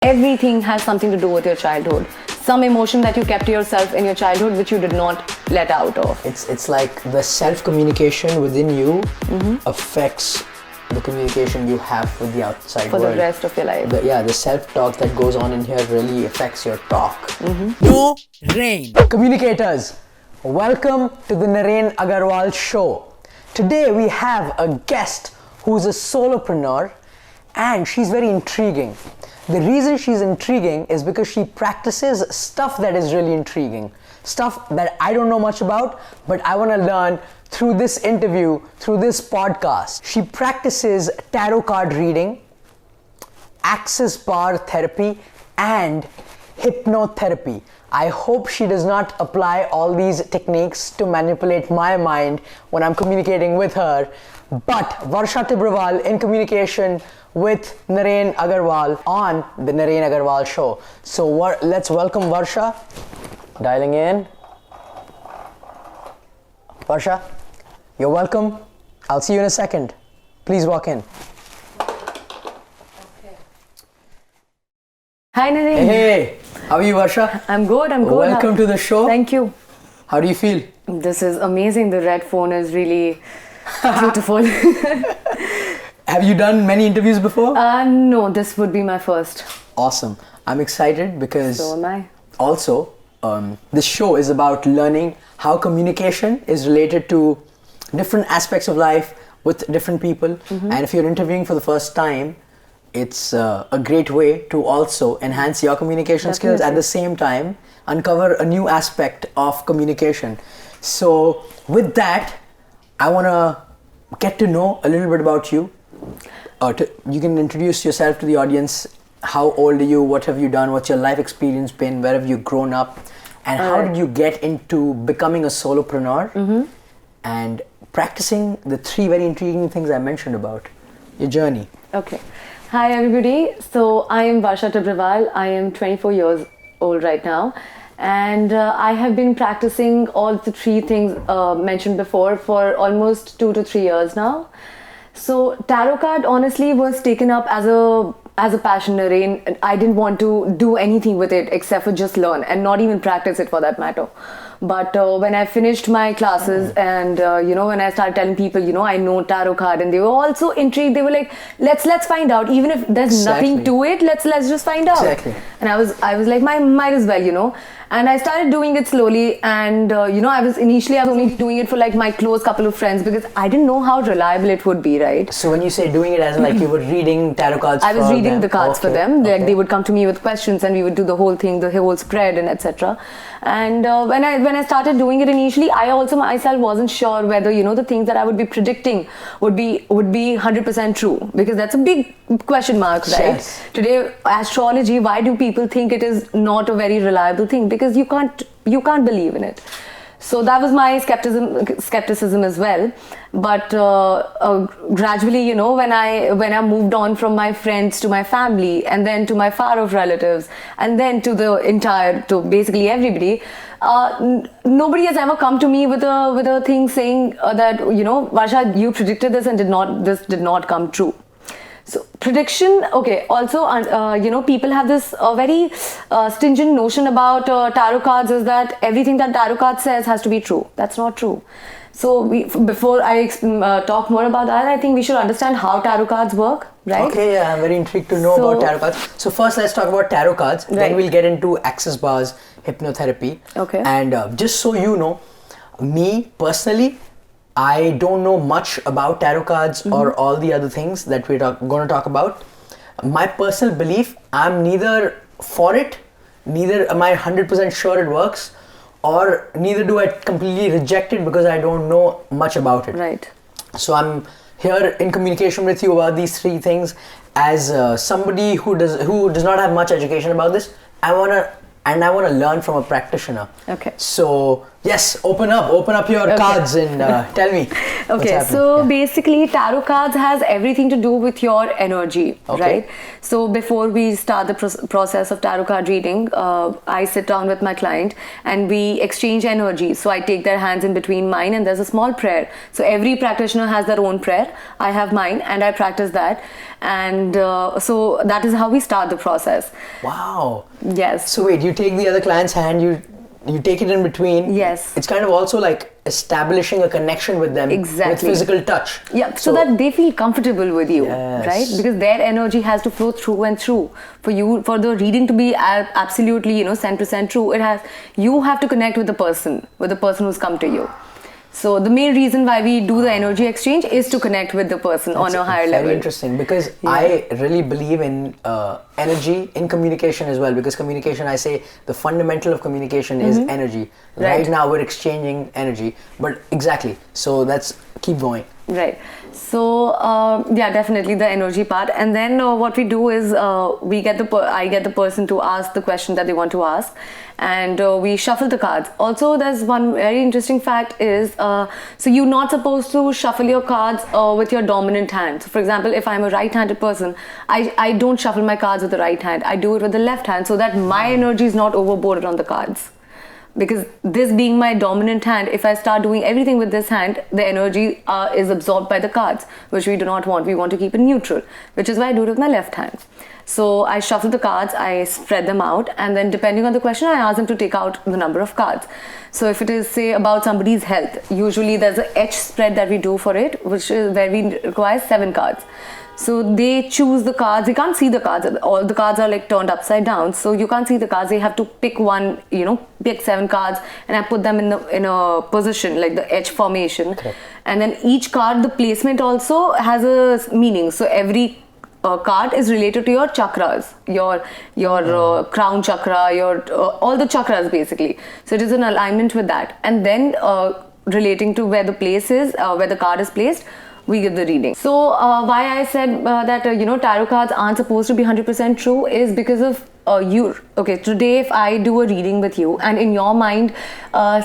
Everything has something to do with your childhood. Some emotion that you kept to yourself in your childhood which you did not let out of. It's like the self-communication within you affects the communication you have with the outside For world. the rest of your life. The self-talk that goes on in here really affects your talk. No rain. Communicators, welcome to the Naren Agarwal Show. Today we have a guest who's a solopreneur and she's very intriguing. The reason she's intriguing is because she practices stuff that is really intriguing. Stuff that I don't know much about, but I want to learn through this interview, through this podcast. She practices Tyro Card Reading, Access Bar Therapy, and Hypnotherapy. I hope she does not apply all these techniques to manipulate my mind when I'm communicating with her. But Varsha Tibrewal in communication with Naren Agarwal on the Naren Agarwal Show. So let's welcome Varsha. Dialing in. Varsha, you're welcome. I'll see you in a second. Please walk in. Hi Naren. Hey, how are you, Varsha? I'm good. Welcome to the show. Thank you. How do you feel? This is amazing. The red phone is really beautiful. Have you done many interviews before? No, this would be my first. Awesome. I'm excited because So am I. also this show is about learning how communication is related to different aspects of life with different people. And if you're interviewing for the first time, it's a great way to also enhance your communication skills, at the same time uncover a new aspect of communication. So with that, I want to get to know a little bit about you. You can introduce yourself to the audience. How old are you? What have you done? What's your life experience been? Where have you grown up? And how did you get into becoming a solopreneur and practicing the three very intriguing things I mentioned about your journey? Okay. Hi everybody. So I am Varsha Tibrewal. I am 24 years old right now. And I have been practicing all the three things mentioned before for almost 2 to 3 years now. So tarot card honestly was taken up as a passion, Naren. I didn't want to do anything with it except for just learn and not even practice it for that matter. But when I finished my classes and when I started telling people, I know tarot card, and they were also intrigued. They were like, let's find out. Even if there's nothing to it, let's just find out. Exactly. And I was like, might as well, And I started doing it slowly, and I was only doing it for like my close couple of friends because I didn't know how reliable it would be, right? So when you say doing it as in like you were reading tarot cards I was reading the cards for them. Okay. Like they would come to me with questions and we would do the whole thing, the whole spread and etc. And when I started doing it initially, I also myself wasn't sure whether the things that I would be predicting would be 100% true, because that's a big question mark, right? Yes. Today, astrology, why do people think it is not a very reliable thing? Because you can't believe in it. So that was my skepticism as well. But gradually, when I moved on from my friends to my family, and then to my far off relatives, and then to basically everybody, nobody has ever come to me with a thing saying that Varsha, you predicted this and this did not come true. So prediction, okay. Also, people have this very stringent notion about tarot cards, is that everything that tarot card says has to be true. That's not true. So before I talk more about that, I think we should understand how tarot cards work, right? Okay, yeah, I'm very intrigued to know about tarot cards. So first, let's talk about tarot cards. Right. Then we'll get into access bars, hypnotherapy. Okay. And just so you know, me personally, I don't know much about tarot cards or all the other things that we're going to talk about. My personal belief, I'm neither for it, neither am I 100% sure it works, or neither do I completely reject it because I don't know much about it. Right. So I'm here in communication with you about these three things as somebody who does not have much education about this. I want to learn from a practitioner. Okay. So Yes, open up your cards and tell me. Okay, so basically tarot cards has everything to do with your energy, right? So before we start the process of tarot card reading, I sit down with my client and we exchange energy. So I take their hands in between mine and there's a small prayer. So every practitioner has their own prayer. I have mine and I practice that. And so that is how we start the process. Wow. Yes. So wait, you take the other client's hand, you take it in between. Yes. It's kind of also like establishing a connection with them. Exactly. With physical touch. Yeah, so that they feel comfortable with you, yes. right? Because their energy has to flow through and through. For the reading to be absolutely, 100% true, you have to connect with the person who's come to you. So the main reason why we do the energy exchange is to connect with the person on a higher level. Very interesting, because I really believe in energy in communication as well, because communication, I say the fundamental of communication is energy. Right now we're exchanging energy, but exactly. So let's keep going. Right. So yeah, definitely the energy part, and then what we do is I get the person to ask the question that they want to ask, and we shuffle the cards. Also, there's one very interesting fact is so you're not supposed to shuffle your cards with your dominant hand. So for example, if I'm a right-handed person, I don't shuffle my cards with the right hand. I do it with the left hand so that my energy is not overboarded on the cards. Because this being my dominant hand, if I start doing everything with this hand, the energy is absorbed by the cards, which we do not want. We want to keep it neutral, which is why I do it with my left hand. So I shuffle the cards, I spread them out, and then depending on the question, I ask them to take out the number of cards. So if it is, say, about somebody's health, usually there's an H spread that we do for it, which is where we require 7 cards. So they choose the cards. They can't see the cards. All the cards are like turned upside down. So you can't see the cards. They have to pick one, pick 7 cards, and I put them in a position like the H formation. Correct. And then each card, the placement also has a meaning. So every card is related to your chakras, your crown chakra, your all the chakras basically. So it is an alignment with that. And then relating to where the place is, where the card is placed, we get the reading. So why I said that tarot cards aren't supposed to be 100% true is because of you. Okay, today if I do a reading with you and in your mind,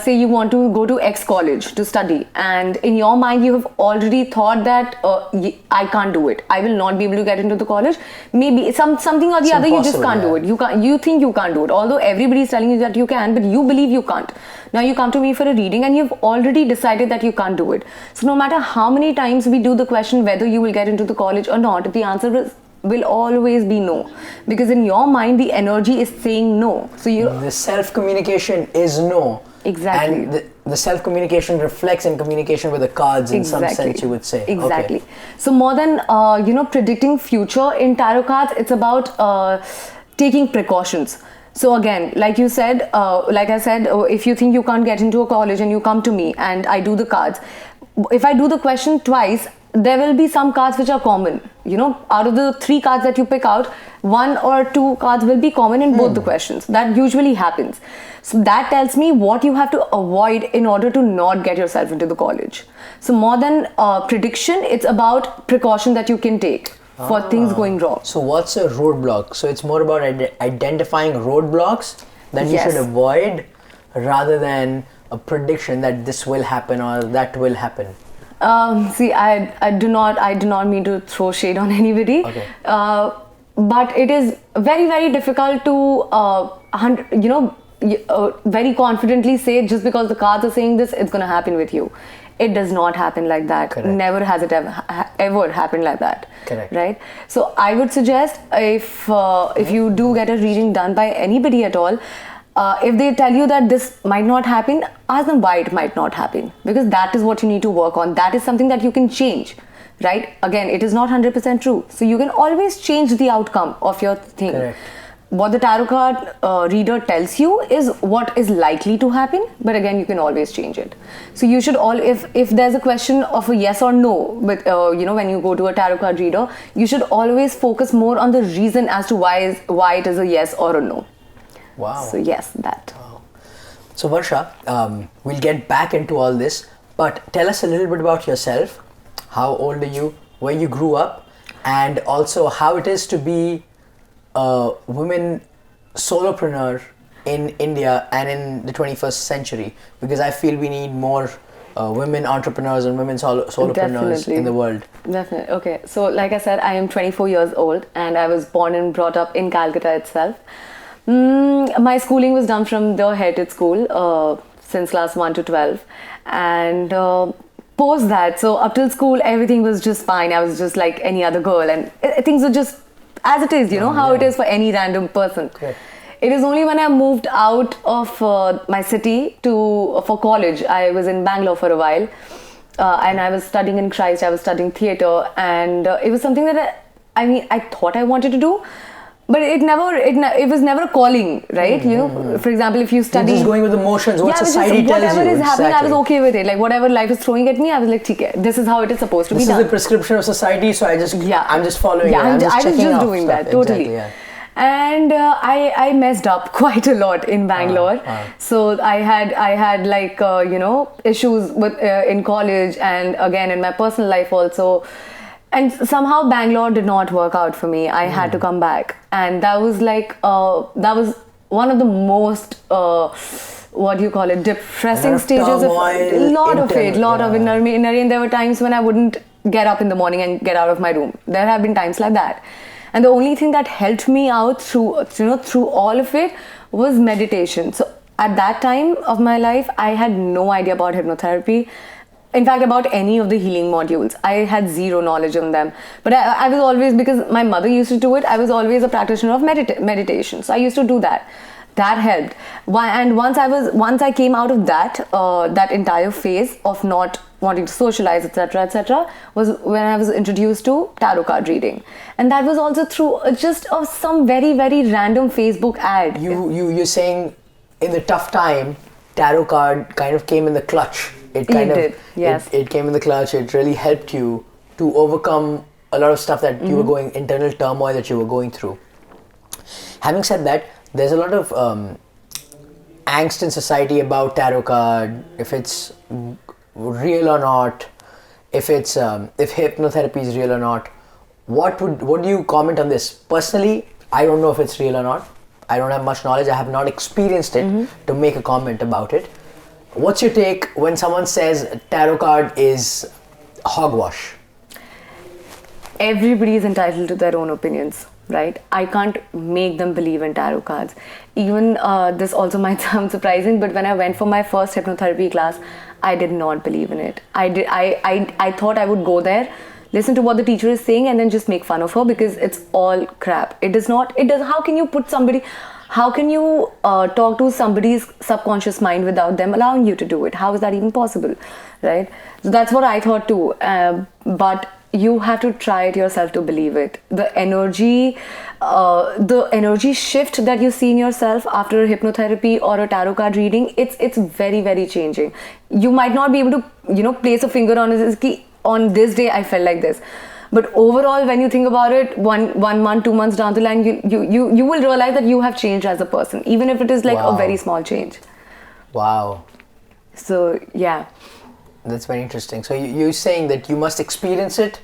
say you want to go to X college to study, and in your mind you have already thought that I can't do it. I will not be able to get into the college. Maybe something or the other, you just can't do it. You think you can't do it. Although everybody is telling you that you can, but you believe you can't. Now you come to me for a reading and you've already decided that you can't do it. So no matter how many times we do the question whether you will get into the college or not, the answer will always be no, because in your mind the energy is saying no. So the self-communication is no. Exactly. And the self-communication reflects in communication with the cards in some sense, you would say. Exactly. Okay. So more than predicting future in tarot cards, it's about taking precautions. So again, like I said, if you think you can't get into a college and you come to me and I do the cards, if I do the question twice, there will be some cards which are common. Out of the 3 cards that you pick out, 1 or 2 cards will be common in both the questions. That usually happens. So that tells me what you have to avoid in order to not get yourself into the college. So more than prediction, it's about precaution that you can take for things going wrong. So what's a roadblock? So it's more about identifying roadblocks that you should avoid rather than a prediction that this will happen or that will happen. See, I do not mean to throw shade on anybody. Okay. But it is very, very difficult to very confidently say just because the cards are saying this, it's going to happen with you. It does not happen like that. Correct. Never has it ever happened like that. Correct. Right? So I would suggest if you do get a reading done by anybody at all, if they tell you that this might not happen, ask them why it might not happen, because that is what you need to work on. That is something that you can change, right? Again, it is not 100% true. So you can always change the outcome of your thing. Correct. What the tarot card reader tells you is what is likely to happen, but again, you can always change it. So you should if there's a question of a yes or no, but when you go to a tarot card reader, you should always focus more on the reason as to why it is a yes or a no. Wow. So yes, that. Wow. So Varsha, we'll get back into all this, but tell us a little bit about yourself. How old are you? Where you grew up? And also how it is to be a woman solopreneur in India and in the 21st century? Because I feel we need more women entrepreneurs and women solopreneurs in the world. Definitely. Okay. So, like I said, I am 24 years old and I was born and brought up in Calcutta itself. My schooling was done from the Heritage School since class 1 to 12. And post that, so up till school, everything was just fine. I was just like any other girl and things were just as it is, how it is for any random person. Okay. It is only when I moved out of my city for college. I was in Bangalore for a while, and I was studying in Christ. I was studying theatre, and it was something that I thought I wanted to do, but it was never a calling, right? For example, if you study, you're just going with the motions. What society tells you. Whatever is happening, I was Exactly. okay with it. Like whatever life is throwing at me, I was like, "Okay, this is how it is supposed to be This done." is the prescription of society, so I'm just following it. I was checking just off doing stuff. that totally. Exactly, yeah. And I messed up quite a lot in Bangalore. So I had like issues with in college and again in my personal life also. And somehow Bangalore did not work out for me. I had to come back, and that was like that was one of the most depressing stages of turmoil, lot of it. Naren, there were times when I wouldn't get up in the morning and get out of my room. There have been times like that. And the only thing that helped me out through all of it was meditation. So at that time of my life, I had no idea about hypnotherapy. In fact, about any of the healing modules. I had zero knowledge on them. But I was always, because my mother used to do it, I was always a practitioner of meditation. So I used to do that. That helped. And once I came out of that entire phase of not wanting to socialize, etc., was when I was introduced to Tarot Card Reading, and that was also through just of some very, very random Facebook ad. You're saying in the tough time, Tarot card kind of came in the clutch. It did, yes. It came in the clutch. It really helped you to overcome a lot of stuff that you were going, internal turmoil that you were going through. Having said that, there's a lot of angst in society about tarot card, if it's real or not, if hypnotherapy is real or not. What do you comment on this? Personally, I don't know if it's real or not. I don't have much knowledge. I have not experienced it to make a comment about it. What's your take when someone says tarot card is hogwash? Everybody is entitled to their own opinions, right? I can't make them believe in tarot cards. Even this also might sound surprising, but when I went for my first hypnotherapy class, I did not believe in it. I thought I would go there, listen to what the teacher is saying, and then just make fun of her because it's all crap. How can you talk to somebody's subconscious mind without them allowing you to do it? How is that even possible, right? So that's what I thought too. But you have to try it yourself to believe it. The energy shift that you see in yourself after a hypnotherapy or a tarot card reading, it's very, very changing. You might not be able to, place a finger on it. On this day, I felt like this. But overall, when you think about it, one month, 2 months down the line, you will realize that you have changed as a person, even if it is like a very small change. Wow. So, yeah. That's very interesting. So you're saying that you must experience it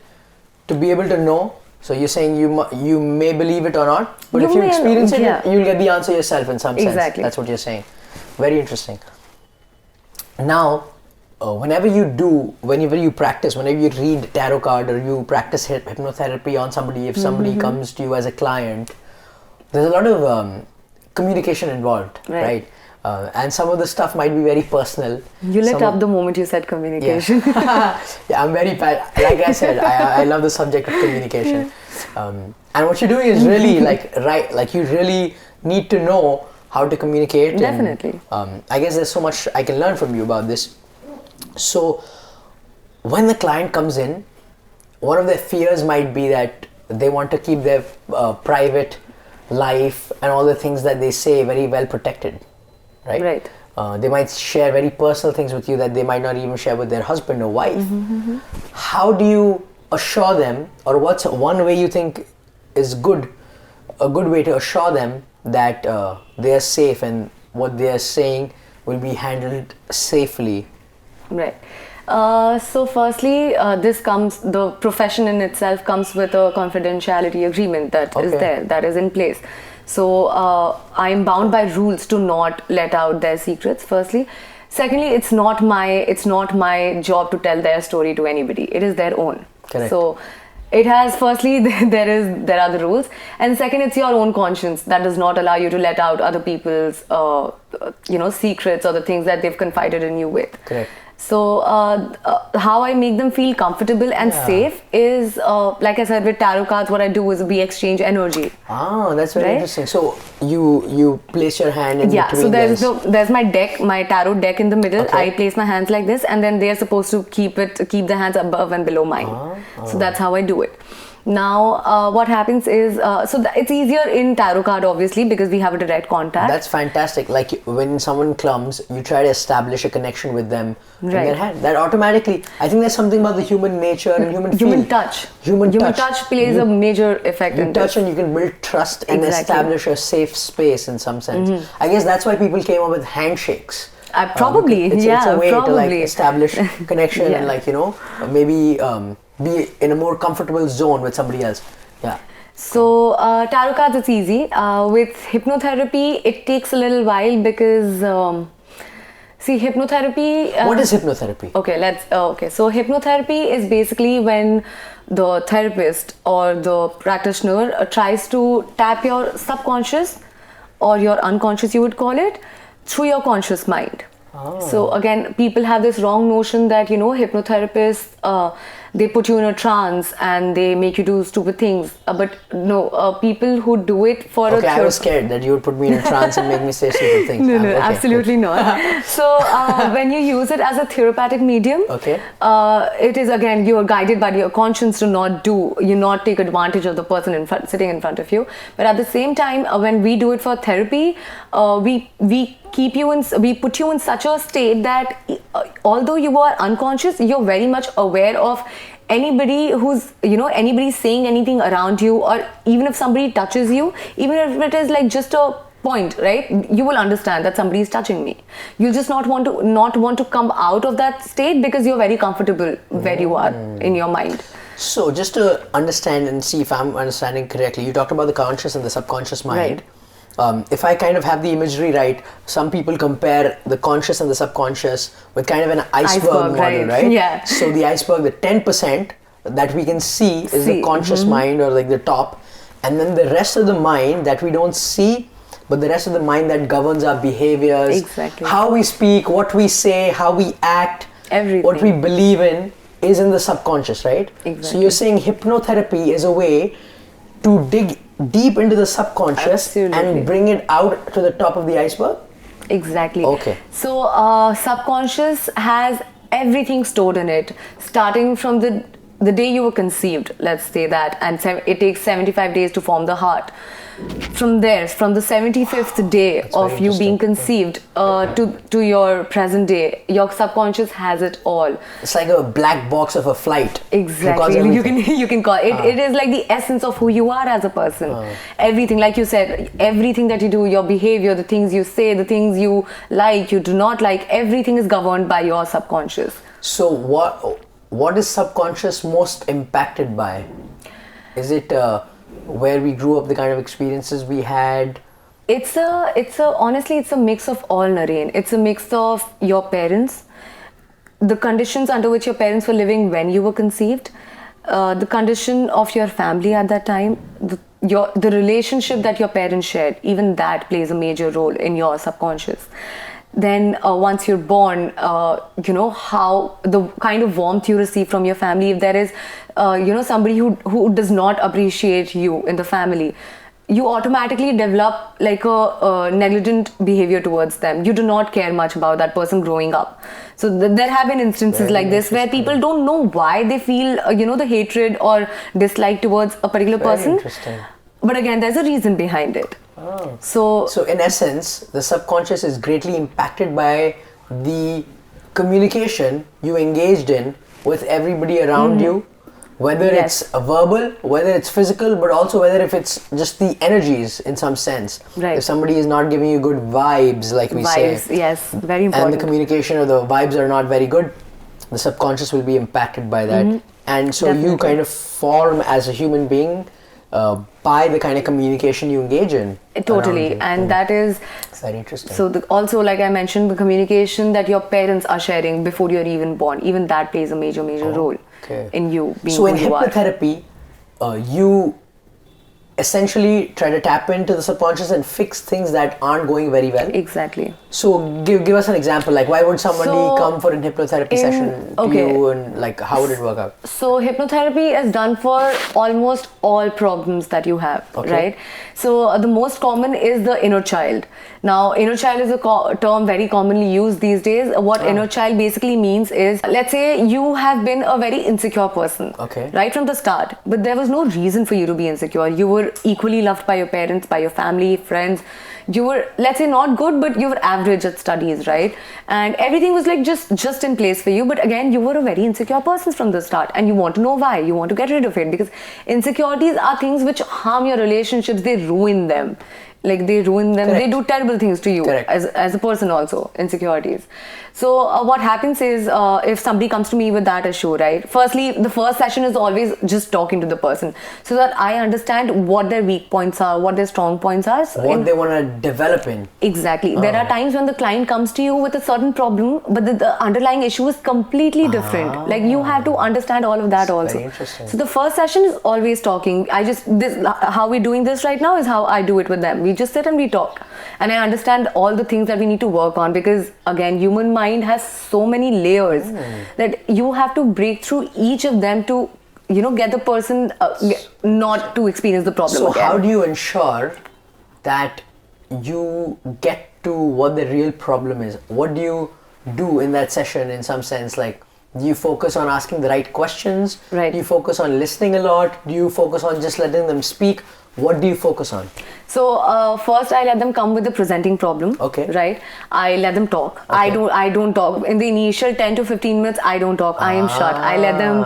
to be able to know. So you're saying you may believe it or not, but if you experience it, you'll get the answer yourself in some sense. Exactly. That's what you're saying. Very interesting. Now, whenever you practice, whenever you read tarot card or you practice hypnotherapy on somebody, if somebody comes to you as a client, there's a lot of communication involved, right? And some of the stuff might be very personal. You lit up the moment you said communication. Yeah, I'm very bad. Like I said, I love the subject of communication. And what you're doing is really like you really need to know how to communicate. Definitely. And, I guess there's so much I can learn from you about this. So when the client comes in, one of their fears might be that they want to keep their private life and all the things that they say very well protected. Right. They might share very personal things with you that they might not even share with their husband or wife. How do you assure them, or what's one way you think is a good way to assure them that they are safe and what they are saying will be handled safely? Right. So firstly, the profession in itself comes with a confidentiality agreement that is in place. So I'm bound by rules to not let out their secrets, firstly. Secondly, it's not my job to tell their story to anybody. It is their own. Correct. So it has, firstly, there are the rules, and second, it's your own conscience that does not allow you to let out other people's secrets or the things that they've confided in you with. Correct. So how I make them feel comfortable and safe is, like I said, with tarot cards, what I do is we exchange energy. Ah, that's very interesting. So you place your hand in between. So there's my deck, my tarot deck in the middle. Okay. I place my hands like this, and then they're supposed to keep the hands above and below mine. So that's how I do it. Now, what happens is, it's easier in tarot card, obviously, because we have a direct contact. That's fantastic. Like when someone comes, you try to establish a connection with them in their hand. That automatically, I think there's something about the human nature and human touch. Human touch plays a major effect in touch, and you can build trust and establish a safe space in some sense. I guess that's why people came up with handshakes. Probably, it's a way to like establish connection and maybe be in a more comfortable zone with somebody else. Yeah. So tarot cards, it's easy. With hypnotherapy, it takes a little while because hypnotherapy. What is hypnotherapy? Okay, so hypnotherapy is basically when the therapist or the practitioner tries to tap your subconscious or your unconscious, you would call it, through your conscious mind. So again, people have this wrong notion that hypnotherapists they put you in a trance and they make you do stupid things. But no, people who do it for I was scared that you would put me in a trance and make me say stupid things. No, absolutely not. So when you use it as a therapeutic medium, it is, again, you are guided by your conscience to not take advantage of the person sitting in front of you. But at the same time, when we do it for therapy, we put you in such a state that although you are unconscious, you're very much aware of anybody who's anybody saying anything around you, or even if somebody touches you, even if it is like just a point, right? You will understand that somebody is touching me. You'll just not want to come out of that state because you're very comfortable where you are in your mind. So just to understand and see if I'm understanding correctly, you talked about the conscious and the subconscious mind. Right. If I kind of have the imagery right, some people compare the conscious and the subconscious with kind of an iceberg model, right? Yeah. So the iceberg, the 10% that we can see is the conscious mind, or like the top, and then the rest of the mind that we don't see, but the rest of the mind that governs our behaviors, how we speak, what we say, how we act, everything, what we believe in, is in the subconscious, right? Exactly. So you're saying hypnotherapy is a way to dig deep into the subconscious and bring it out to the top of the iceberg? Exactly. Okay. So subconscious has everything stored in it, starting from the day you were conceived, let's say that, and it takes 75 days to form the heart. From there, from the 75th day of you being conceived to your present day, your subconscious has it all. It's like a black box of a flight. Exactly. You can call it. It is like the essence of who you are as a person. Everything, like you said, everything that you do, your behavior, the things you say, the things you like, you do not like, everything is governed by your subconscious. So what is subconscious most impacted by? Is it where we grew up, the kind of experiences we had? Honestly, it's a mix of all, Naren. It's a mix of your parents, the conditions under which your parents were living when you were conceived, the condition of your family at that time, the relationship that your parents shared, even that plays a major role in your subconscious. Then once you're born, how the kind of warmth you receive from your family. If there is somebody who does not appreciate you in the family, you automatically develop like a negligent behavior towards them. You do not care much about that person growing up. So there have been instances like this where people don't know why they feel the hatred or dislike towards a particular person. But again, there's a reason behind it. So in essence, the subconscious is greatly impacted by the communication you engaged in with everybody around you, whether it's verbal, whether it's physical, but also whether if it's just the energies in some sense. Right. If somebody is not giving you good vibes, like we say, yes, very important, and the communication or the vibes are not very good, the subconscious will be impacted by that. And so you kind of form as a human being by the kind of communication you engage in. Totally, around you. and that is It's very interesting. so. Also, like I mentioned, the communication that your parents are sharing before you're even born, even that plays a major role in you being So who in you are. hypnotherapy, you essentially try to tap into the subconscious and fix things that aren't going very well. Exactly. So give us an example. Like, why would somebody So, come for a hypnotherapy session to you, and like how would it work out? So hypnotherapy is done for almost all problems that you have, right? So the most common is the inner child. Now, inner child is a term very commonly used these days. What inner child basically means is, let's say you have been a very insecure person, right from the start, but there was no reason for you to be insecure. You were equally loved by your parents, by your family, friends. You were, let's say, not good, but you were average at studies, right? And everything was like just in place for you. But again, you were a very insecure person from the start, and you want to know why. You want to get rid of it, because insecurities are things which harm your relationships. They ruin them. Like, they ruin them. They do terrible things to you as a person also, insecurities. So what happens is, if somebody comes to me with that issue, right? Firstly, the first session is always just talking to the person, so that I understand what their weak points are, what their strong points are. What they want to develop in. Exactly. There are times when the client comes to you with a certain problem, but the underlying issue is completely different. Like, you have to understand all of that also. Very interesting. So the first session is always talking. How we're doing this right now is how I do it with them. We just sit and we talk, and I understand all the things that we need to work on, because again, human mind has so many layers that you have to break through each of them to get the person not to experience the problem So again. how do you ensure that you get to what the real problem is? What do you do in that session, in some sense? Like, do you focus on asking the right questions? Right. Do you focus on listening a lot? Do you focus on just letting them speak? What do you focus on? So first, I let them come with the presenting problem. Right. I let them talk. I don't talk in the initial 10 to 15 minutes. I don't talk. I am shut. I let them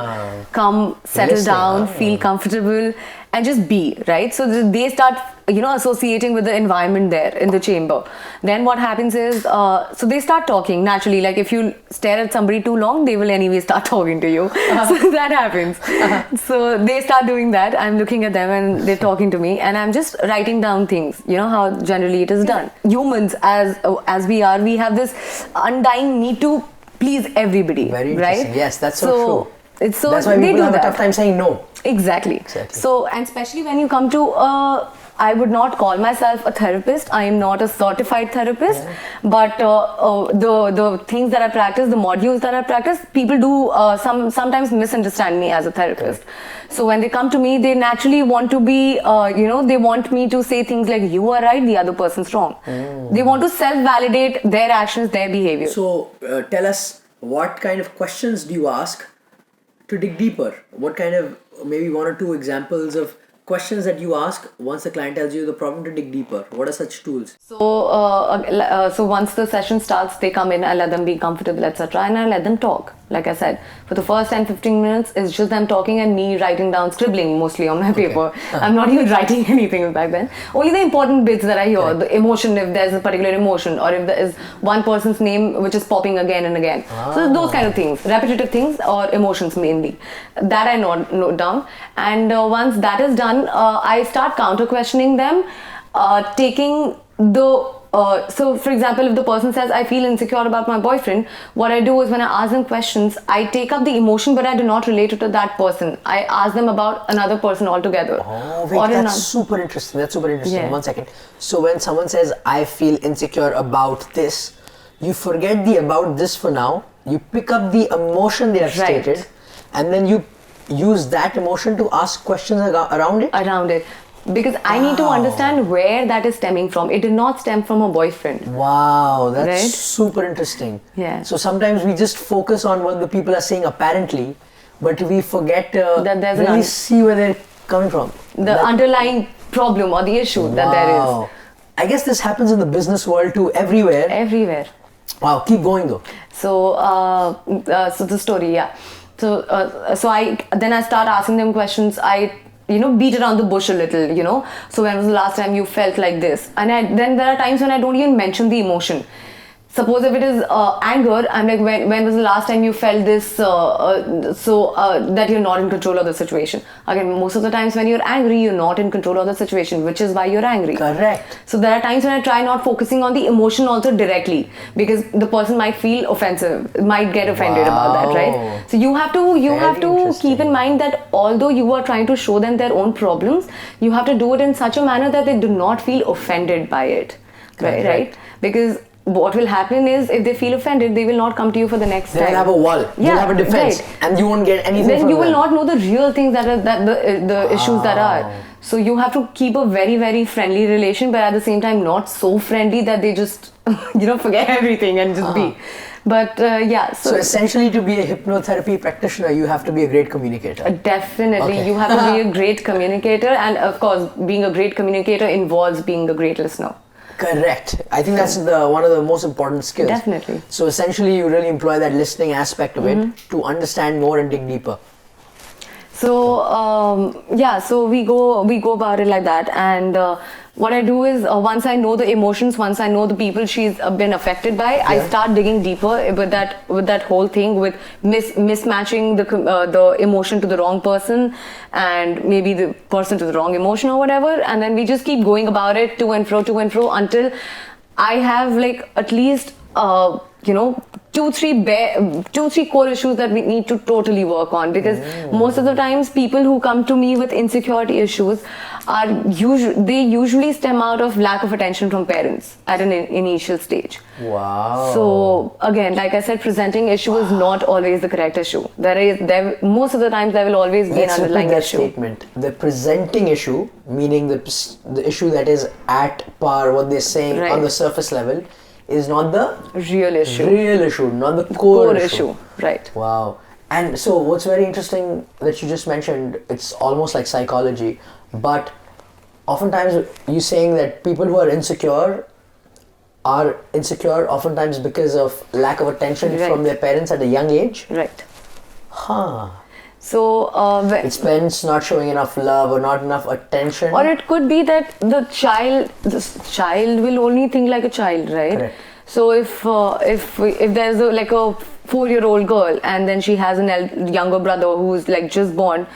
come, settle down, feel comfortable, and just be, right? So they start associating with the environment there in the chamber. Then what happens is, so they start talking naturally. Like, if you stare at somebody too long, they will anyway start talking to you. So that happens. So they start doing that. I'm looking at them and they're talking to me, and I'm just writing down things. You know how generally it is done. Humans, as we are, we have this undying need to please everybody. Very interesting. Right? Yes, that's so true. It's so that's why they people do have that. a tough time saying no. Exactly. So, and especially when you come to I would not call myself a therapist. I am not a certified therapist, but the things that I practice, the modules that I practice, people do sometimes misunderstand me as a therapist. So when they come to me, they naturally want to be, they want me to say things like, you are right, the other person's wrong. They want to self-validate their actions, their behavior. So tell us, what kind of questions do you ask to dig deeper? What kind of, maybe one or two examples of questions that you ask once the client tells you the problem, to dig deeper? What are such tools? So once the session starts, they come in, I let them be comfortable, etc., and I let them talk. Like I said, for the first 10-15 minutes, it's just them talking and me writing down, scribbling mostly on my paper. I'm not even writing anything back then. Only the important bits that I hear, the emotion, if there's a particular emotion, or if there is one person's name which is popping again and again. So those kind of things, repetitive things or emotions mainly. That I note down. And once that is done, I start counter questioning them, taking the so for example, if the person says, I feel insecure about my boyfriend, what I do is, when I ask them questions, I take up the emotion, but I do not relate it to that person. I ask them about another person altogether. Oh, wait, that's super interesting. That's super interesting. Yeah. 1 second. So when someone says, I feel insecure about this, you forget the about this for now. You pick up the emotion they have stated, and then you use that emotion to ask questions around it? Around it. Because I need to understand where that is stemming from. It did not stem from a boyfriend. Wow, that's super interesting. Yeah. So sometimes we just focus on what the people are saying apparently, but we forget to really see where they're coming from. The underlying problem or the issue that there is. I guess this happens in the business world too, everywhere. Everywhere. Wow, keep going though. So, so the story, yeah. So I start asking them questions. I beat around the bush a little, So when was the last time you felt like this? And then there are times when I don't even mention the emotion. Suppose if it is anger, I'm like, when was the last time you felt this that you're not in control of the situation? Again, most of the times when you're angry, you're not in control of the situation, which is why you're angry. Correct. So there are times when I try not focusing on the emotion also directly, because the person might feel offensive, might get offended about that, right? So you have to keep in mind that although you are trying to show them their own problems, you have to do it in such a manner that they do not feel offended by it, right? Because what will happen is, if they feel offended, they will not come to you for the next time. They'll have a wall. You'll have a defense, and you won't get anything. Then you will them. not know the real things the issues that are. So you have to keep a very, very friendly relation, but at the same time not so friendly that they just forget everything and just be. But So essentially, to be a hypnotherapy practitioner, you have to be a great communicator. Definitely, you have to be a great communicator, and of course, being a great communicator involves being a great listener. Correct. I think that's one of the most important skills. Definitely. So essentially, you really employ that listening aspect of it to understand more and dig deeper. So so we go about it like that, and what I do is, once I know the emotions, once I know the people she's been affected by, I start digging deeper with that whole thing, with mismatching the emotion to the wrong person, and maybe the person to the wrong emotion or whatever, and then we just keep going about it to and fro until I have like at least two, three core issues that we need to totally work on, because most of the times people who come to me with insecurity issues usually stem out of lack of attention from parents at an initial stage. Wow. So again, like I said, presenting issue is not always the correct issue. Most of the times there will always be an underlying issue. Statement. The presenting issue, meaning the issue that is at par what they're saying on the surface level, is not the real issue. Not the core issue. Right. Wow. And so what's very interesting that you just mentioned, it's almost like psychology, but oftentimes you're saying that people who are insecure oftentimes because of lack of attention from their parents at a young age. Right. So it's parents not showing enough love or not enough attention, or it could be that the child will only think like a child, right? Correct. So if there's a 4-year-old girl and then she has a younger brother who's like just born,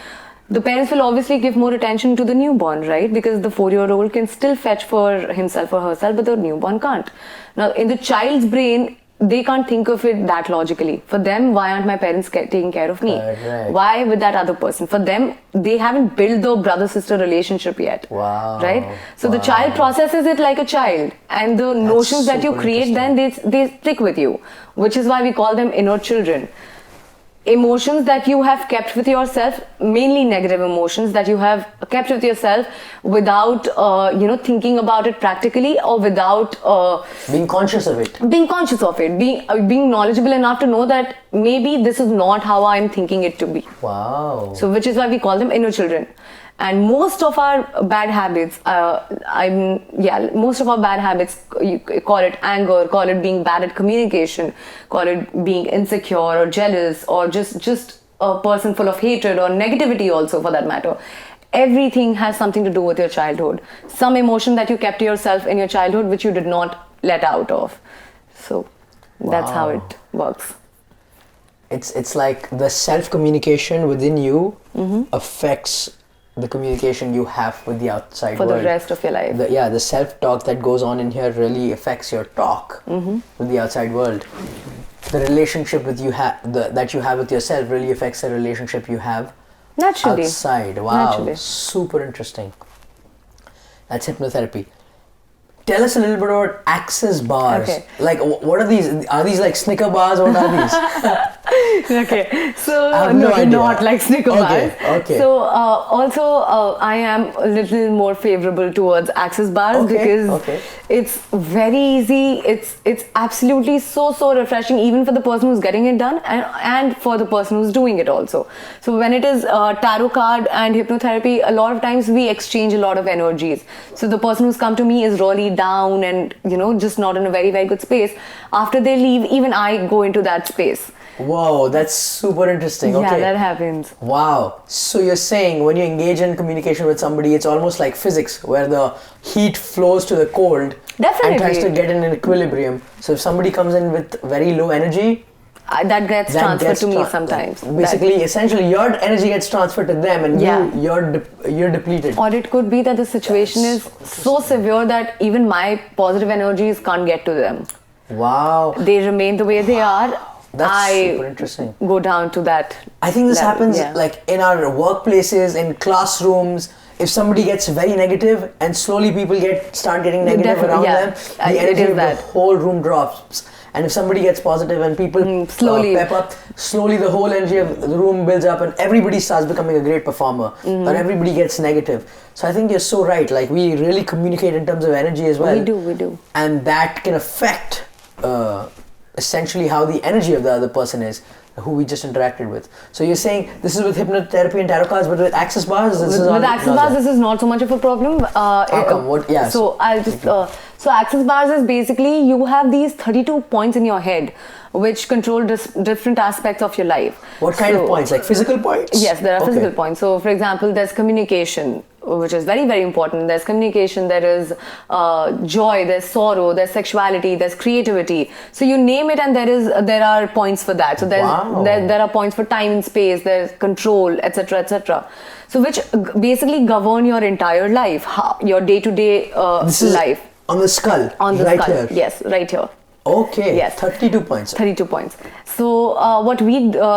the parents will obviously give more attention to the newborn, right? Because the 4-year-old can still fetch for himself or herself, but the newborn can't. Now, in the child's brain, they can't think of it that logically. For them, why aren't my parents taking care of me? Right. Why with that other person? For them, they haven't built the brother-sister relationship yet. Wow. Right? So the child processes it like a child, and the notions that you create then, they stick with you, which is why we call them inner children. Emotions that you have kept with yourself, mainly negative emotions that you have kept with yourself without thinking about it practically, or without being conscious of it, being knowledgeable enough to know that maybe this is not how I'm thinking it to be. Wow. So which is why we call them inner children. And most of our bad habits, you call it anger, call it being bad at communication, call it being insecure or jealous, or just a person full of hatred or negativity also, for that matter. Everything has something to do with your childhood. Some emotion that you kept to yourself in your childhood which you did not let out of. So that's how it works. It's like the self-communication within you affects the communication you have with the outside for world. The rest of your life. The self-talk that goes on in here really affects your talk with the outside world. The relationship that you have with yourself really affects the relationship you have outside. Wow. Naturally. Super interesting. That's hypnotherapy. Tell us a little bit about access bars. Okay. Like, what are these? Are these like Snicker bars? What are these? Okay, so I have no idea. not like Snicker bars. Okay. So I am a little more favorable towards access bars because it's very easy. It's absolutely so refreshing, even for the person who's getting it done and for the person who's doing it also. So when it is tarot card and hypnotherapy, a lot of times we exchange a lot of energies. So the person who's come to me is really down and just not in a very, very good space. After they leave, even I go into that space. Whoa. Whoa, that's super interesting. Yeah, Okay. that happens. Wow. So you're saying when you engage in communication with somebody, it's almost like physics, where the heat flows to the cold Definitely. and tries to get in an equilibrium. So if somebody comes in with very low energy, That gets that transferred gets to me tra- sometimes. Basically, essentially, your energy gets transferred to them, and Yeah. you're depleted. Or it could be that the situation is so severe that even my positive energies can't get to them. Wow. They remain the way they are. That's I super interesting. go down to that. I think this level, happens yeah. like in our workplaces, in classrooms. If somebody gets very negative and slowly people start getting negative Definitely, around yeah. them, It the energy is of that. the whole room drops. And if somebody gets positive and people slowly. pep up, slowly the whole energy of the room builds up and everybody starts becoming a great performer. Or everybody gets negative. So I think you're so right. Like we really communicate in terms of energy as well. We do. And that can affect essentially how the energy of the other person is, who we just interacted with. So you're saying this is with hypnotherapy and tarot cards, but with access bars, this is With access bars, this is not so much of a problem. How come? What? Yes. So I'll just. So access bars is basically you have these 32 points in your head, which control different aspects of your life. What kind of points? Like physical points? Yes, there are Okay. physical points. So, for example, there's communication, which is very, very important. There's communication, there is joy, there's sorrow, there's sexuality, there's creativity. So you name it, and there are points for that. So Wow. there are points for time and space. There's control, etc., etc. So which basically govern your entire life, your day-to-day This is life. on the skull. On the right skull. here. Yes, right here. Okay. Yes. 32 points. 32 points. So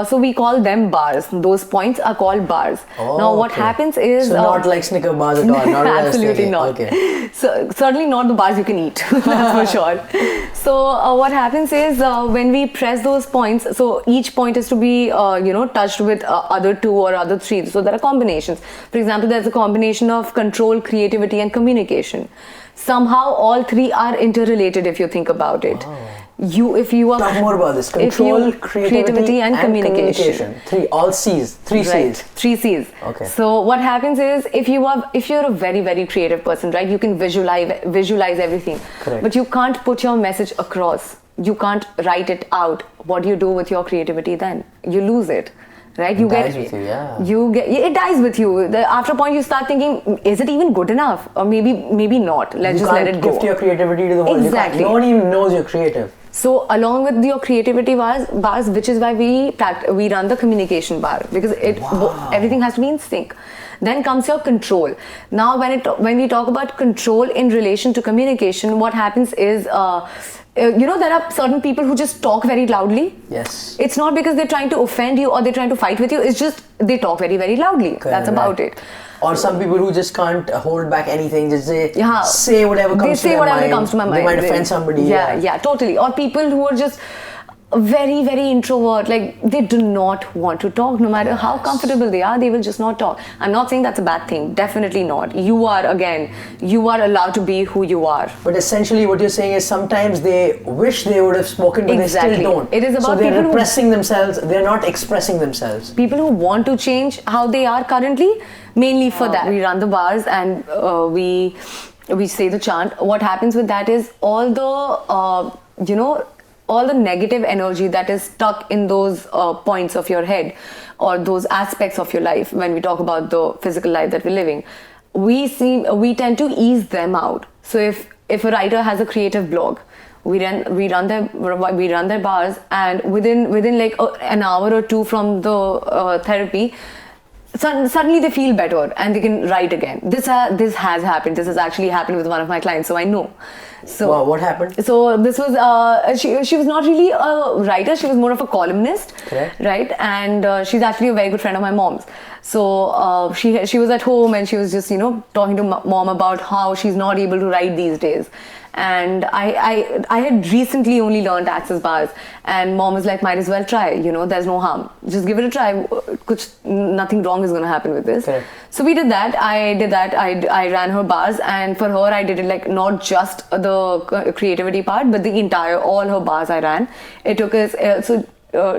so we call them bars. Those points are called bars. Oh, now what okay. happens is So not like Snicker bars at all. Not what I was absolutely thinking. not. Okay. So certainly not the bars you can eat. That's for sure. So what happens is when we press those points, so each point is to be touched with other two or other three. So there are combinations. For example, there's a combination of control, creativity, and communication. Somehow all three are interrelated if you think about it. Wow. If you are Talk more about this. Control, creativity, and communication. All C's. Three Right, C's. 3 C's. Okay. So what happens is if you're a very, very creative person, right, you can visualize everything. Correct. But you can't put your message across. You can't write it out. What do you do with your creativity then? You lose it. Right? It dies with you, yeah. It dies with you. After a point you start thinking, is it even good enough? Or maybe not. Let's You just let can't it go. gift your creativity to the world. Exactly. No one even knows you're creative. So along with your creativity bars, which is why we run the communication bar, because everything has to be in sync. Then comes your control. Now when we talk about control in relation to communication, what happens is there are certain people who just talk very loudly. Yes. It's not because they're trying to offend you or they're trying to fight with you. It's just they talk very, very loudly. That's about it. Or some people who just can't hold back anything, just Yeah. say whatever comes to They say their whatever mind. comes to my mind. They might offend somebody. Yeah, totally. Or people who are just very, very introvert, like they do not want to talk. No matter how comfortable they are, they will just not talk. I'm not saying that's a bad thing. Definitely not. You are allowed to be who you are. But essentially what you're saying is sometimes they wish they would have spoken, but Exactly. they still don't. It is about so they're people who- repressing themselves, they're not expressing themselves. People who want to change how they are currently, mainly for that. We run the bars and we say the chant. What happens with that is all the negative energy that is stuck in those points of your head or those aspects of your life, when we talk about the physical life that we're living, we tend to ease them out. So if a writer has a creative block, we run their bars, and within like an hour or two from the therapy, suddenly they feel better and they can write again. This has happened. This has actually happened with one of my clients, so I know. So Wow, what happened? So this was she was not really a writer. She was more of a columnist, Correct. right? And she's actually a very good friend of my mom's. So she was at home and she was just talking to mom about how she's not able to write these days. And I had recently only learned access bars, and mom was like, might as well try, there's no harm, just give it a try. Nothing wrong is going to happen with this. Correct. So we did that. I ran her bars, and for her I did it like not just the creativity part, but all her bars I ran. It took us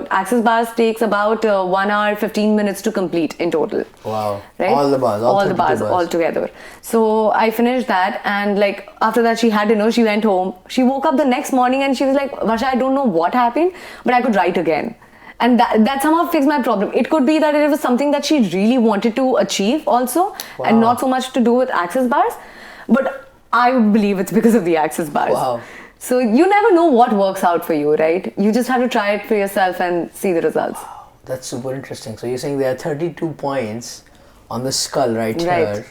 access bars takes about 1 hour 15 minutes to complete in total. Wow. Right? All the bars, all 32 bars all together. So I finished that, and like after that she had dinner, she went home. She woke up the next morning and she was like, Varsha, I don't know what happened, but I could write again. And that somehow fixed my problem. It could be that it was something that she really wanted to achieve also, and not so much to do with access bars. But I believe it's because of the access bars. Wow. So you never know what works out for you, right? You just have to try it for yourself and see the results. Wow, that's super interesting. So you're saying there are 32 points on the skull right here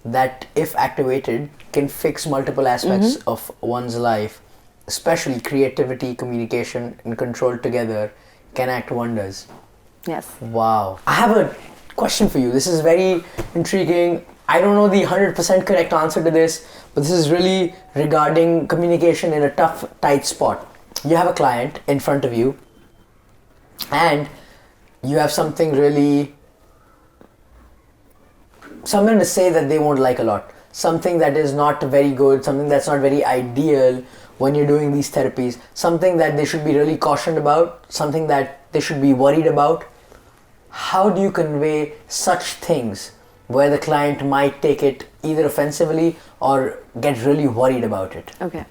that, if activated, can fix multiple aspects of one's life, especially creativity, communication, and control together can act wonders. Yes. Wow. I have a question for you. This is very intriguing. I don't know the 100% correct answer to this, but this is really regarding communication in a tough, tight spot. You have a client in front of you and you have something to say that they won't like a lot. Something that is not very good, something that's not very ideal when you're doing these therapies, something that they should be really cautioned about, something that they should be worried about. How do you convey such things where the client might take it either offensively or get really worried about it? Okay.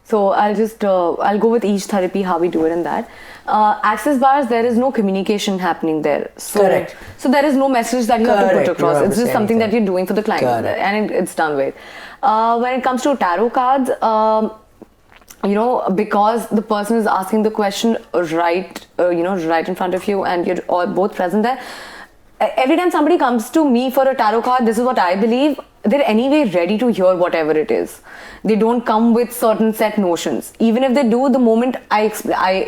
So I'll go with each therapy, how we do it in that. Access bars, there is no communication happening there. So, Correct. So there is no message that you have to put across. It's just something that you're doing for the client. Correct. And it's done with. When it comes to tarot cards, because the person is asking the question right in front of you and you're all both present there. Every time somebody comes to me for a tarot card, this is what I believe, they're anyway ready to hear whatever it is. They don't come with certain set notions. Even if they do, the moment I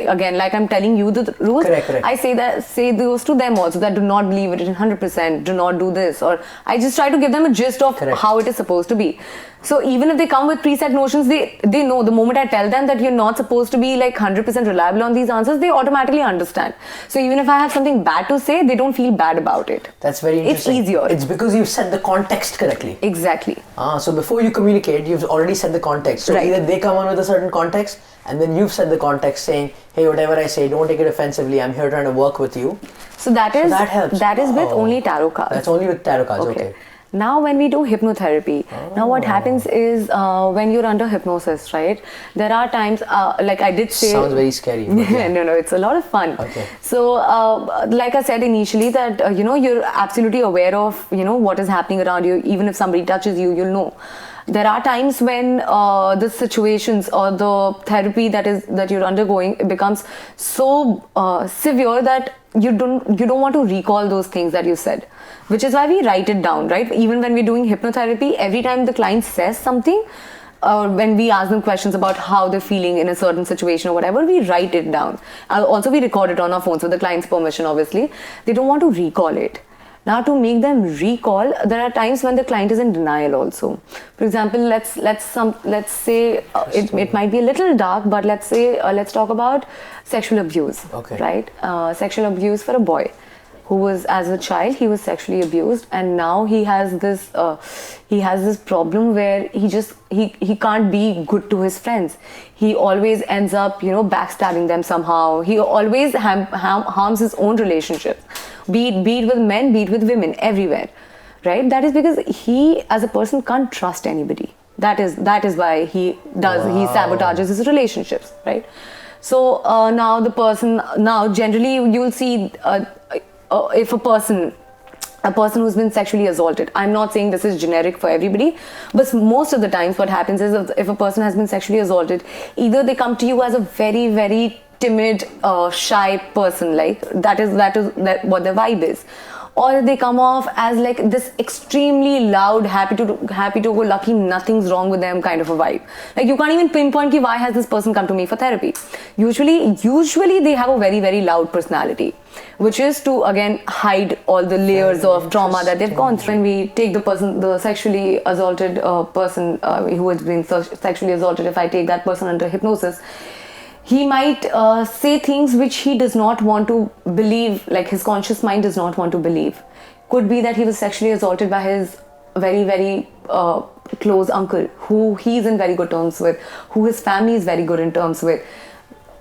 again, like I'm telling you the rules, correct. I say those to them also, that do not believe it in 100%, do not do this, or I just try to give them a gist of how it is supposed to be. So even if they come with preset notions, they know the moment I tell them that you're not supposed to be like 100% reliable on these answers, they automatically understand. So even if I have something bad to say, they don't feel bad about it. That's very interesting. It's easier. It's because you've set the context correctly. Exactly. So before you communicate, you've already set the context. So either they come on with a certain context and then you've set the context saying, hey, whatever I say, don't take it offensively. I'm here trying to work with you. So that helps. That is with only tarot cards. That's only with tarot cards, okay. Now when we do hypnotherapy, now what happens is when you're under hypnosis, right? There are times, like I did say... Sounds very scary. No, it's a lot of fun. Okay. So like I said initially that, you're absolutely aware of, what is happening around you. Even if somebody touches you, you'll know. There are times when the situations or the therapy that you're undergoing, it becomes so severe that you don't want to recall those things that you said, which is why we write it down, right? Even when we're doing hypnotherapy, every time the client says something, or when we ask them questions about how they're feeling in a certain situation or whatever, we write it down. Also, we record it on our phones with the client's permission, obviously. They don't want to recall it. Now, to make them recall, there are times when the client is in denial also. For example, let's say it might be a little dark, but let's talk about sexual abuse, right? Sexual abuse for a boy who was, as a child, he was sexually abused, and now he has this problem where he can't be good to his friends. He always ends up backstabbing them somehow. He always harms his own relationships, be it with men, be it with women, everywhere, right? That is because he as a person can't trust anybody. That is why he sabotages his relationships, right? So now generally you'll see if a person who's been sexually assaulted, I'm not saying this is generic for everybody, but most of the times what happens is if a person has been sexually assaulted, either they come to you as a very, very timid, shy person, like that is what their vibe is, or they come off as like this extremely loud, happy to go lucky, nothing's wrong with them kind of a vibe. Like you can't even pinpoint why has this person come to me for therapy. Usually they have a very, very loud personality, which is to again hide all the layers of trauma that they've gone through. When we take the sexually assaulted person who has been sexually assaulted, if I take that person under hypnosis, he might say things which he does not want to believe, like his conscious mind does not want to believe. Could be that he was sexually assaulted by his very, very close uncle, who he's in very good terms with, who his family is very good in terms with.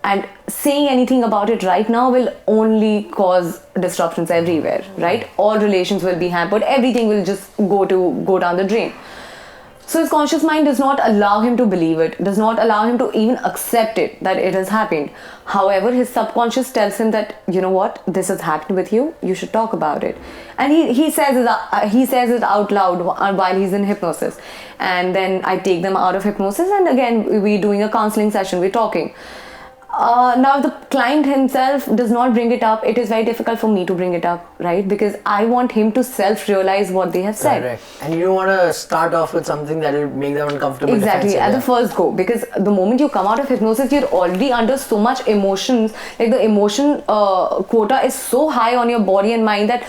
And saying anything about it right now will only cause disruptions everywhere, right? All relations will be hampered, everything will just go down the drain. So his conscious mind does not allow him to believe it, does not allow him to even accept it, that it has happened. However, his subconscious tells him that, you know what, this has happened with you, you should talk about it. And he says it out loud while he's in hypnosis. And then I take them out of hypnosis, and again, we're doing a counseling session, we're talking. Now, if the client himself does not bring it up, it is very difficult for me to bring it up, right? Because I want him to self-realize what they have said. Correct. And you don't want to start off with something that will make them uncomfortable. Exactly, at the first go. Because the moment you come out of hypnosis, you're already under so much emotions. Like the emotion quota is so high on your body and mind that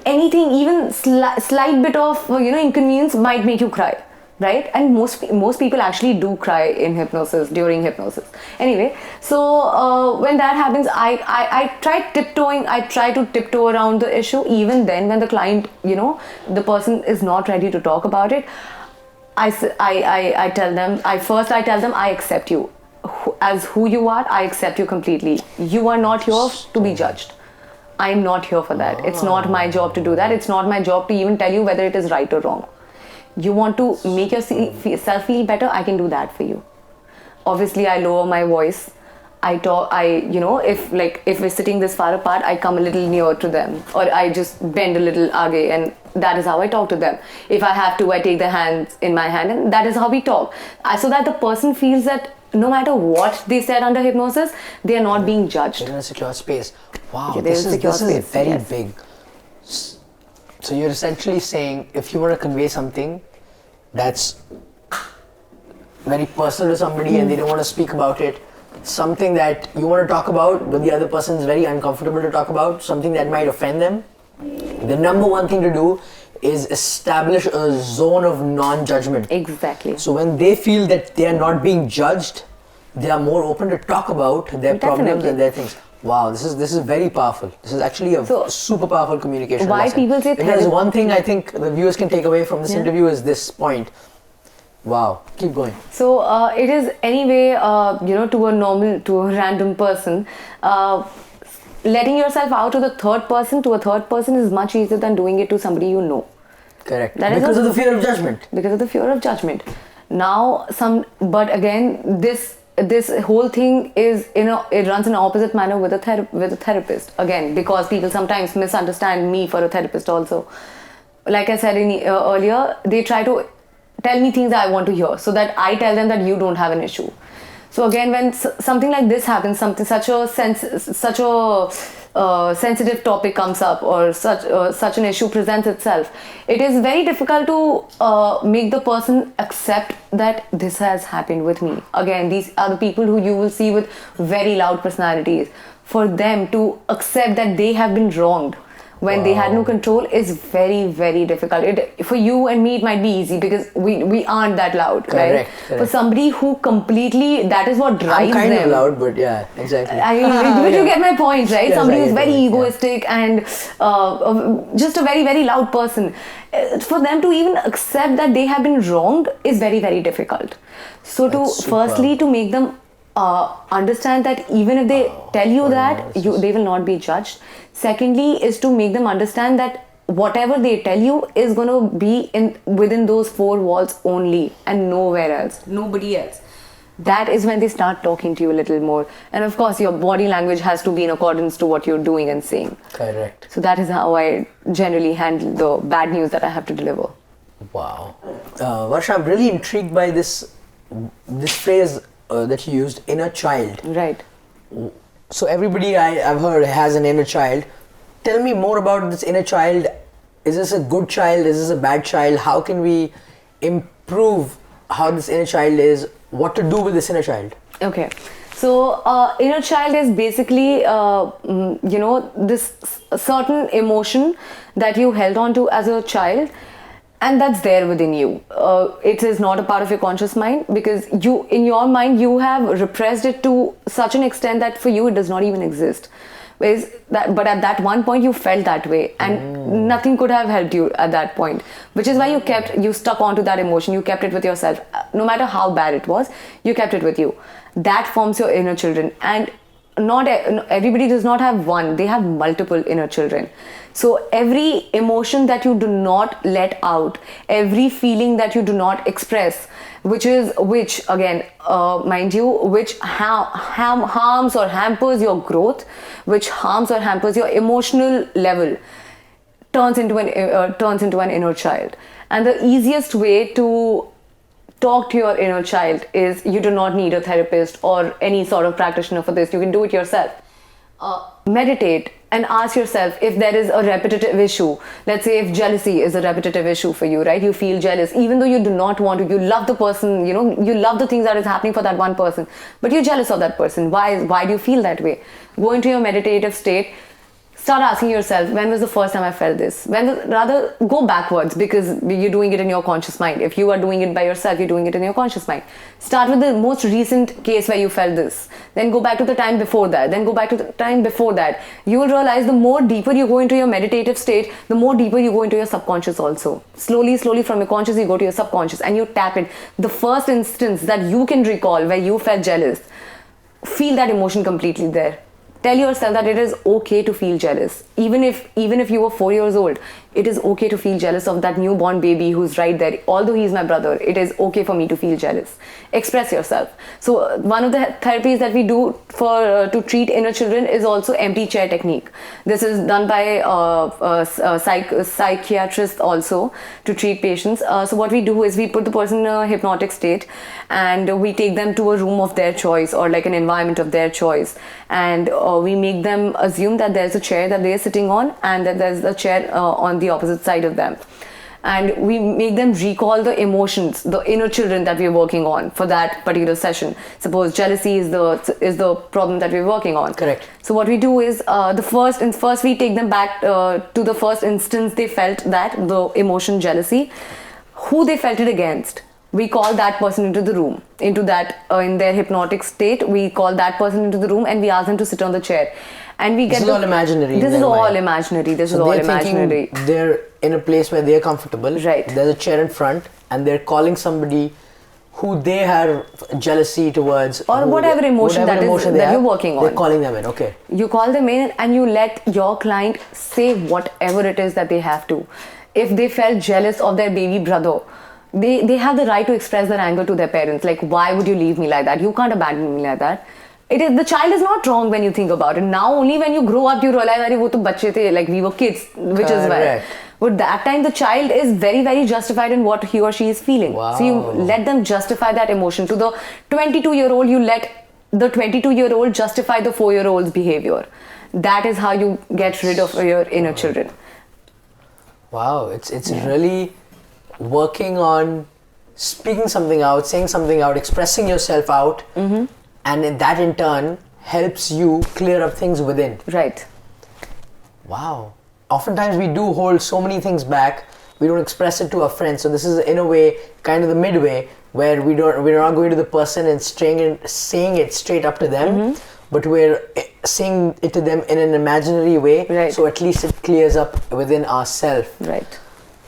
anything, even slight bit of inconvenience might make you cry. Right? And most people actually do cry in hypnosis, during hypnosis. Anyway, so when that happens, I try to tiptoe around the issue. Even then, when the client, the person is not ready to talk about it, I tell them, I accept you. As who you are, I accept you completely. You are not here to be judged. I'm not here for that. It's not my job to do that. It's not my job to even tell you whether it is right or wrong. You want to make yourself feel better, I can do that for you. Obviously, I lower my voice. I talk, if we're sitting this far apart, I come a little near to them, or I just bend a little aage, and that is how I talk to them. If I have to, I take their hands in my hand, and that is how we talk. So that the person feels that no matter what they said under hypnosis, they are not being judged. They're in a secure space. Wow, Yeah, this is very yes. big. So you're essentially saying, if you want to convey something that's very personal to somebody and they don't want to speak about it, something that you want to talk about but the other person is very uncomfortable to talk about, something that might offend them, the number one thing to do is establish a zone of non-judgment. Exactly. So when they feel that they are not being judged, they are more open to talk about their problems and their things. Wow, this is very powerful. This is actually a super powerful communication why lesson. people say if there's one thing I think the viewers can take away from this interview is this point. Wow, keep going. So it is anyway, to a random person, letting yourself out to a third person is much easier than doing it to somebody you know. Correct. Because of the fear of judgment. Because of the fear of judgment. Now, but again, this whole thing is, it runs in an opposite manner with a therapist. Again, because people sometimes misunderstand me for a therapist also. Like I said earlier, they try to tell me things I want to hear, so that I tell them that you don't have an issue. So again, when something like this happens, such a sensitive topic comes up, or such an issue presents itself, it is very difficult to make the person accept that this has happened with me. Again, these are the people who you will see with very loud personalities. For them to accept that they have been wronged when they had no control is very, very difficult. For you and me, it might be easy because we aren't that loud, correct, right? Correct. For somebody who completely, that is what drives them. I'm kind of loud, but yeah, exactly. But you get my point, right? Yes, Somebody I who's get very it, egoistic and just a very, very loud person. For them to even accept that they have been wronged is very, very difficult. So firstly, to make them understand that even if they tell you that, they will not be judged. Secondly, is to make them understand that whatever they tell you is going to be within those four walls only and nowhere else, nobody else. That is when they start talking to you a little more. And of course, your body language has to be in accordance to what you're doing and saying. Correct. So that is how I generally handle the bad news that I have to deliver. Wow. Varsha, I'm really intrigued by this phrase that you used, inner child. Right. So everybody I've heard has an inner child. Tell me more about this inner child. Is this a good child? Is this a bad child? How can we improve how this inner child is? What to do with this inner child? Okay. So inner child is basically, this certain emotion that you held on to as a child, and that's there within you. It is not a part of your conscious mind because in your mind, you have repressed it to such an extent that for you, it does not even exist. But at that one point, you felt that way and nothing could have helped you at that point, which is why you stuck onto that emotion. You kept it with yourself. No matter how bad it was, you kept it with you. That forms your inner children. And everybody does not have one, they have multiple inner children. So every emotion that you do not let out, every feeling that you do not express, which harms or hampers your growth, which harms or hampers your emotional level, turns into an inner child. And the easiest way to talk to your inner child is, you do not need a therapist or any sort of practitioner for this. You can do it yourself. Meditate and ask yourself if there is a repetitive issue. Let's say if jealousy is a repetitive issue for you, right? You feel jealous even though you do not want to. You love the person, you love the things that is happening for that one person, but you're jealous of that person. Why do you feel that way? Go into your meditative state. Start asking yourself, when was the first time I felt this? Rather, go backwards, because you're doing it in your conscious mind. If you are doing it by yourself, you're doing it in your conscious mind. Start with the most recent case where you felt this. Then go back to the time before that. Then go back to the time before that. You will realize the more deeper you go into your meditative state, the more deeper you go into your subconscious also. Slowly from your conscious, you go to your subconscious and you tap it. The first instance that you can recall where you felt jealous, feel that emotion completely there. Tell yourself that it is okay to feel jealous. Even if you were 4 years old, it is okay to feel jealous of that newborn baby who's right there. Although he's my brother, it is okay for me to feel jealous. Express yourself. So one of the therapies that we do to treat inner children is also empty chair technique. This is done by psychiatrists also to treat patients. So what we do is we put the person in a hypnotic state and we take them to a room of their choice or like an environment of their choice, and we make them assume that there's a chair that they're sitting on and that there's a chair on the opposite side of them, and we make them recall the emotions, the inner children that we're working on for that particular session. Suppose jealousy is the problem that we're working on. Correct. So what we do is first we take them back to the first instance they felt the emotion jealousy, who they felt it against. We call that person into the room, in their hypnotic state. We call that person into the room and we ask them to sit on the chair. And we get this is all imaginary. This is all imaginary. This is all imaginary. They're in a place where they're comfortable. Right. There's a chair in front and they're calling somebody who they have jealousy towards. Or whatever emotion that you're working on. They're calling them in, okay. You call them in and you let your client say whatever it is that they have to. If they felt jealous of their baby brother, they have the right to express their anger to their parents. Like, why would you leave me like that? You can't abandon me like that. The child is not wrong when you think about it. Now only when you grow up you realize that wo to bacche the, like we were kids, which is why. But that time the child is very, very justified in what he or she is feeling. Wow. So you let them justify that emotion. To the 22-year-old, you let the 22-year-old justify the 4-year-old's behavior. That is how you get rid of your inner children. Wow, it's really working on speaking something out, saying something out, expressing yourself out, and that in turn helps you clear up things within. Right. Wow. Oftentimes we do hold so many things back. We don't express it to our friends. So this is in a way kind of the midway where we're not going to the person and saying it straight up to them, but we're saying it to them in an imaginary way. Right. So at least it clears up within ourselves. Right.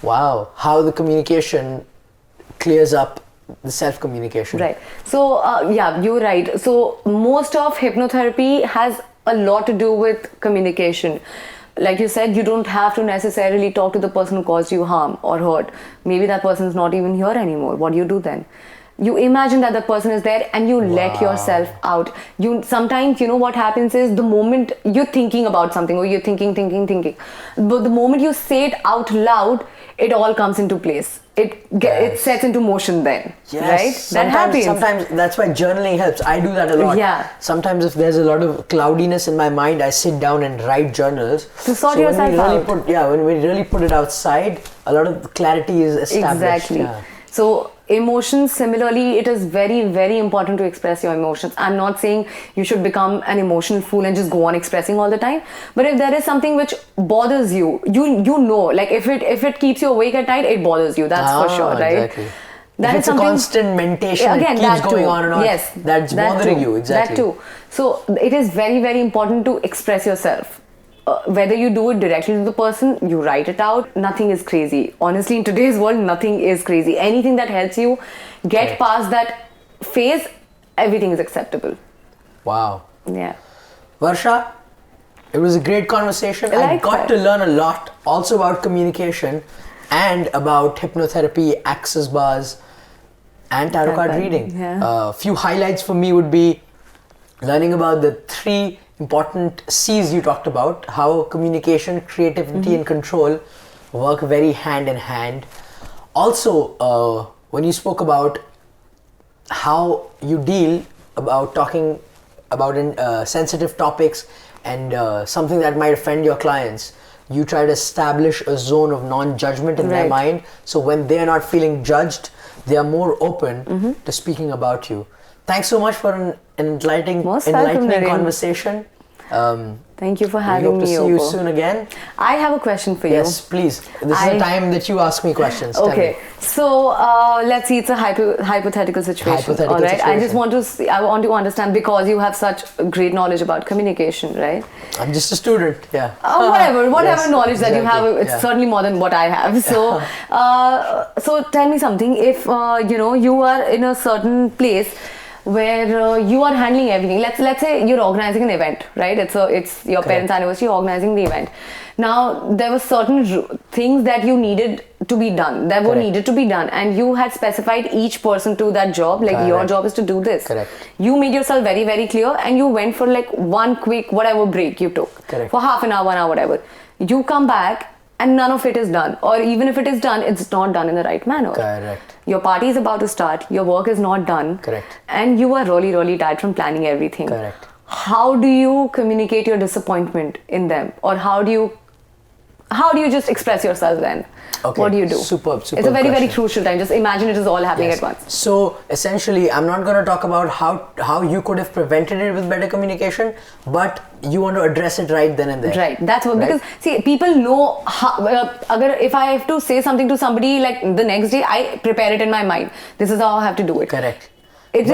Wow, how the communication clears up the self-communication. Right. So, yeah, you're right. So, most of hypnotherapy has a lot to do with communication. Like you said, you don't have to necessarily talk to the person who caused you harm or hurt. Maybe that person's not even here anymore. What do you do then? You imagine that the person is there and you let yourself out. Sometimes, what happens is the moment you're thinking about something or you're thinking. But the moment you say it out loud, it all comes into place. It sets into motion then, right? That happens. Sometimes that's why journaling helps. I do that a lot. Yeah. Sometimes if there's a lot of cloudiness in my mind, I sit down and write journals. To sort yourself out. When we really put it outside, a lot of clarity is established. Exactly. Yeah. So emotions, similarly, it is very, very important to express your emotions. I'm not saying you should become an emotional fool and just go on expressing all the time. But if there is something which bothers you, like if it keeps you awake at night, it bothers you. That's for sure, right? Exactly. That is a constant mentation again, that keeps going on and on. Yes, that's bothering you. Exactly. That too. So it is very, very important to express yourself. Whether you do it directly to the person, you write it out, nothing is crazy. Honestly, in today's world, nothing is crazy. Anything that helps you get past that phase, everything is acceptable. Wow. Yeah. Varsha, it was a great conversation. I got to learn a lot also about communication and about hypnotherapy, access bars, and tarot card reading. A few highlights for me would be learning about the 3 important C's you talked about, how communication, creativity, and control work very hand in hand. Also, when you spoke about how you deal about talking about sensitive topics and something that might offend your clients, you try to establish a zone of non-judgment in their mind, so when they are not feeling judged, they are more open to speaking about you. Thanks so much for an enlightening conversation. Thank you for having me. We hope to see you soon again. I have a question for you. Yes, please. This is the time that you ask me questions. Okay. So let's see. It's a hypothetical situation. All right. I just want to. I want to understand, because you have such great knowledge about communication, right? I'm just a student. Yeah. Whatever yes, knowledge that you have, it's certainly more than what I have. So, so tell me something. If you are in a certain place where you are handling everything. Let's say you're organizing an event, right? It's your parents' anniversary, you're organizing the event. Now there were certain things that you needed to be done, that were needed to be done, and you had specified each person to that job, like your job is to do this. Correct. You made yourself very, very clear, and you went for like one quick whatever break you took for half an hour, 1 hour, whatever. You come back and none of it is done, or even if it is done, it's not done in the right manner. Correct. Your party is about to start, your work is not done. Correct. And you are really, really tired from planning everything. Correct. How do you communicate your disappointment in them? Or how do you just express yourself then? Okay. What do you do? Superb It's a very, very crucial time. Just imagine it is all happening at once. So essentially, I'm not going to talk about how you could have prevented it with better communication, but you want to address it right then and there. Right. That's what, because see, people know how, if I have to say something to somebody like the next day, I prepare it in my mind. This is how I have to do it. Correct. It's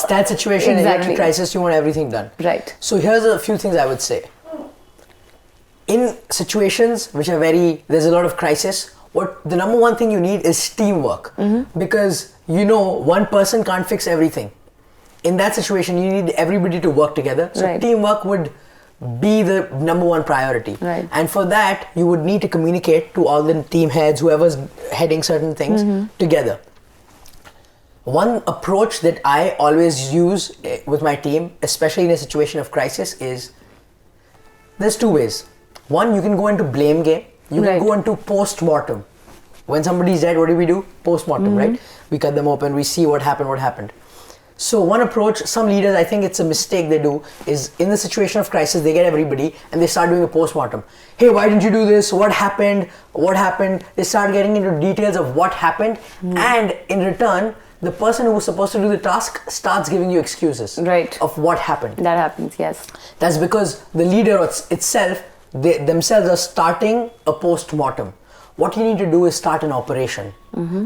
that situation, and you're in a crisis, you want everything done. Right. So here's a few things I would say. In situations which are there's a lot of crisis, the number one thing you need is teamwork, because one person can't fix everything. In that situation, you need everybody to work together. So teamwork would be the number one priority. Right. And for that, you would need to communicate to all the team heads, whoever's heading certain things together. One approach that I always use with my team, especially in a situation of crisis, is there's 2 ways. One, you can go into blame game. You can go into post-mortem. When somebody's dead, what do? Post-mortem, right? We cut them open, we see what happened. So one approach, some leaders, I think it's a mistake they do, is in the situation of crisis, they get everybody and they start doing a post-mortem. Hey, why didn't you do this? What happened? They start getting into details of what happened, and in return, the person who was supposed to do the task starts giving you excuses of what happened. That happens, yes. That's because the leader itself, they themselves are starting a post-mortem. What you need to do is start an operation.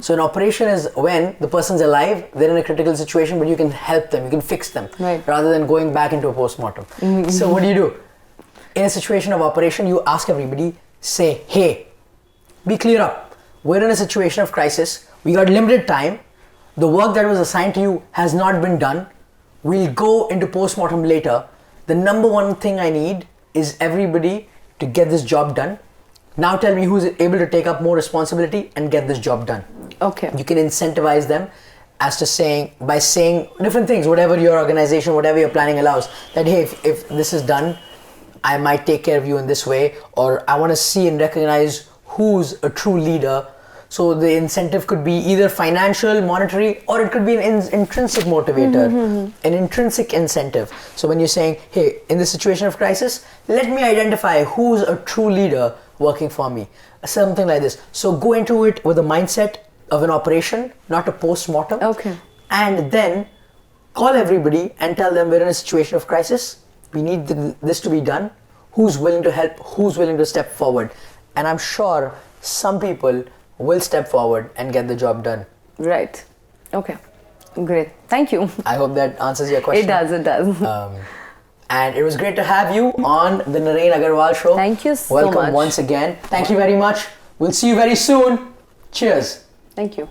So an operation is when the person's alive, they're in a critical situation, but you can help them, you can fix them, rather than going back into a post-mortem. So what do? In a situation of operation, you ask everybody, say, hey, be clear up. We're in a situation of crisis. We got limited time. The work that was assigned to you has not been done. We'll go into post-mortem later. The number one thing I need is everybody to get this job done. Now tell me who's able to take up more responsibility and get this job done. Okay. You can incentivize them by saying different things, whatever your organization, whatever your planning allows, that hey, if this is done, I might take care of you in this way, or I want to see and recognize who's a true leader. So the incentive could be either financial, monetary, or it could be an intrinsic motivator, an intrinsic incentive. So when you're saying, hey, in this situation of crisis, let me identify who's a true leader working for me, something like this. So go into it with a mindset of an operation, not a post-mortem. Okay. And then call everybody and tell them we're in a situation of crisis. We need this to be done. Who's willing to help? Who's willing to step forward? And I'm sure some people will step forward and get the job done. Right. Okay. Great. Thank you. I hope that answers your question. It does. And it was great to have you on the Naren Agarwal Show. Thank you so much. much. Welcome once again. Thank you very much. We'll see you very soon. Cheers. Thank you.